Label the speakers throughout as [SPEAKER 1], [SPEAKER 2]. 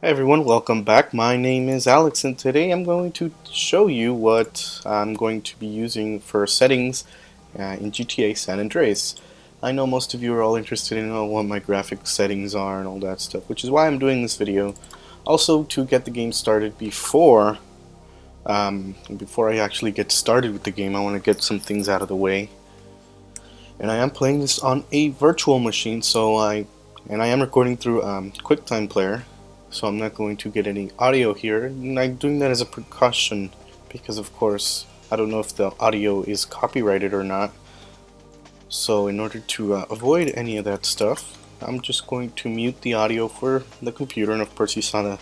[SPEAKER 1] Hi everyone, welcome back. My name is Alex and today I'm going to show you what I'm going to be using for settings in GTA San Andreas. I know most of you are all interested in what my graphic settings are and all that stuff, which is why I'm doing this video. Also to get the game started before I actually get started with the game, I want to get some things out of the way. And I am playing this on a virtual machine, I am recording through QuickTime Player. So I'm not going to get any audio here, and I'm doing that as a precaution because of course I don't know if the audio is copyrighted or not. So in order to avoid any of that stuff, I'm just going to mute the audio for the computer, and of course you saw that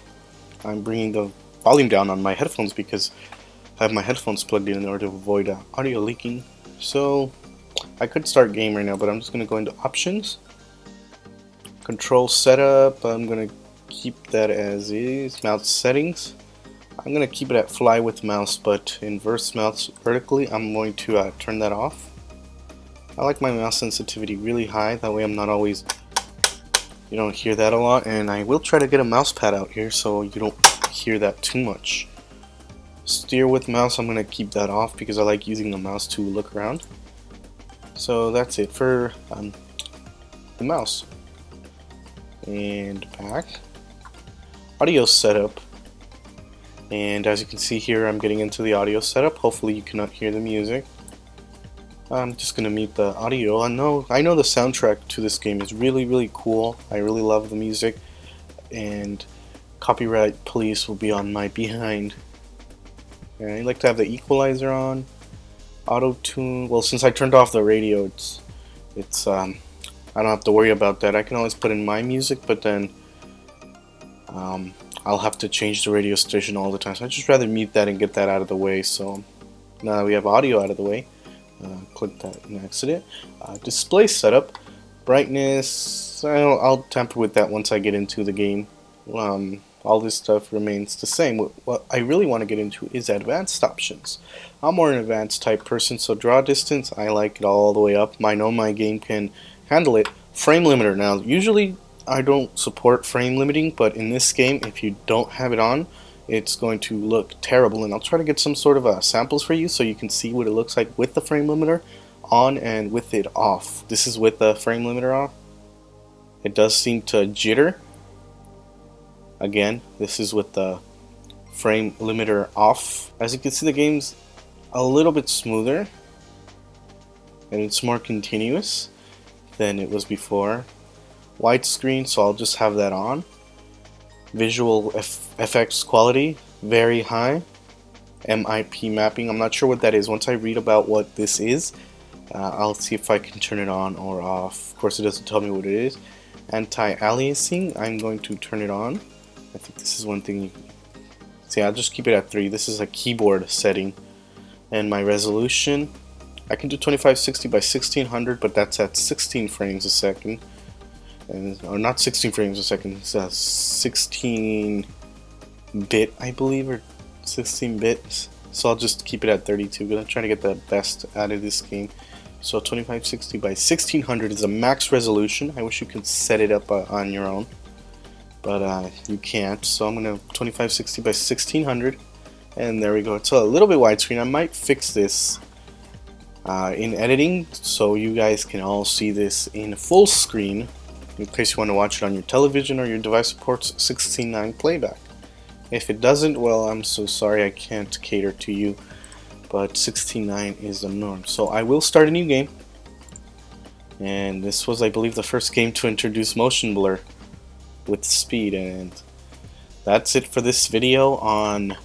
[SPEAKER 1] I'm bringing the volume down on my headphones because I have my headphones plugged in order to avoid audio leaking. So I could start game right now, but I'm just going to go into options, control setup. I'm going to keep that as is. Mouse settings, I'm going to keep it at fly with mouse, but inverse mouse vertically, I'm going to turn that off. I like my mouse sensitivity really high, that way I'm not always, you don't hear that a lot, and I will try to get a mouse pad out here so you don't hear that too much. Steer with mouse, I'm going to keep that off because I like using the mouse to look around. So that's it for the mouse. And back. Audio setup, and as you can see here I'm getting into the audio setup. Hopefully you cannot hear the music. I'm just gonna mute the audio. I know the soundtrack to this game is really cool. I really love the music, and copyright police will be on my behind. And I like to have the equalizer on, auto tune. Well, since I turned off the radio, it's I don't have to worry about that. I can always put in my music, but then I'll have to change the radio station all the time, so I'd just rather mute that and get that out of the way. So now that we have audio out of the way, click that and exit it. Display setup, brightness, I'll tamper with that once I get into the game. All this stuff remains the same. What I really want to get into is advanced options. I'm more an advanced type person, so draw distance, I like it all the way up. I know my game can handle it. Frame limiter, now usually I don't support frame limiting, but in this game, if you don't have it on, it's going to look terrible, and I'll try to get some sort of samples for you so you can see what it looks like with the frame limiter on and with it off. This is with the frame limiter off. It does seem to jitter. Again, this is with the frame limiter off. As you can see, the game's a little bit smoother and it's more continuous than it was before. Widescreen, so I'll just have that on. Visual FX quality, very high. MIP mapping, I'm not sure what that is. Once I read about what this is, I'll see if I can turn it on or off. Of course, it doesn't tell me what it is. Anti-aliasing, I'm going to turn it on. I think this is one thing you can see. I'll just keep it at 3. This is a keyboard setting. And my resolution, I can do 2560 by 1600, but that's at 16 frames a second. Or not 16 frames a second, it's 16 bit, I believe, or 16 bits. So I'll just keep it at 32 because I'm trying to get the best out of this game. So 2560 by 1600 is a max resolution. I wish you could set it up on your own, but you can't. So I'm going to 2560 by 1600, and there we go. It's a little bit widescreen. I might fix this in editing so you guys can all see this in full screen, in case you want to watch it on your television or your device supports 16:9 playback. If it doesn't, well, I'm so sorry, I can't cater to you, but 16:9 is the norm. So I will start a new game, and this was, I believe, the first game to introduce motion blur with speed, and that's it for this video on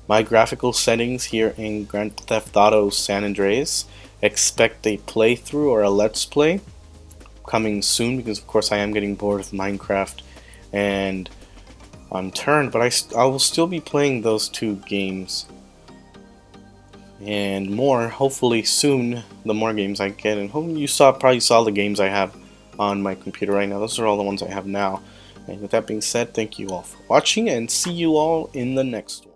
[SPEAKER 1] my graphical settings here in Grand Theft Auto San Andreas. Expect a playthrough or a let's play coming soon, because of course I am getting bored of Minecraft and Unturned, but I will still be playing those two games and more, hopefully soon, the more games I get. And hopefully you probably saw the games I have on my computer right now. Those are all the ones I have now. And with that being said, thank you all for watching, and see you all in the next one.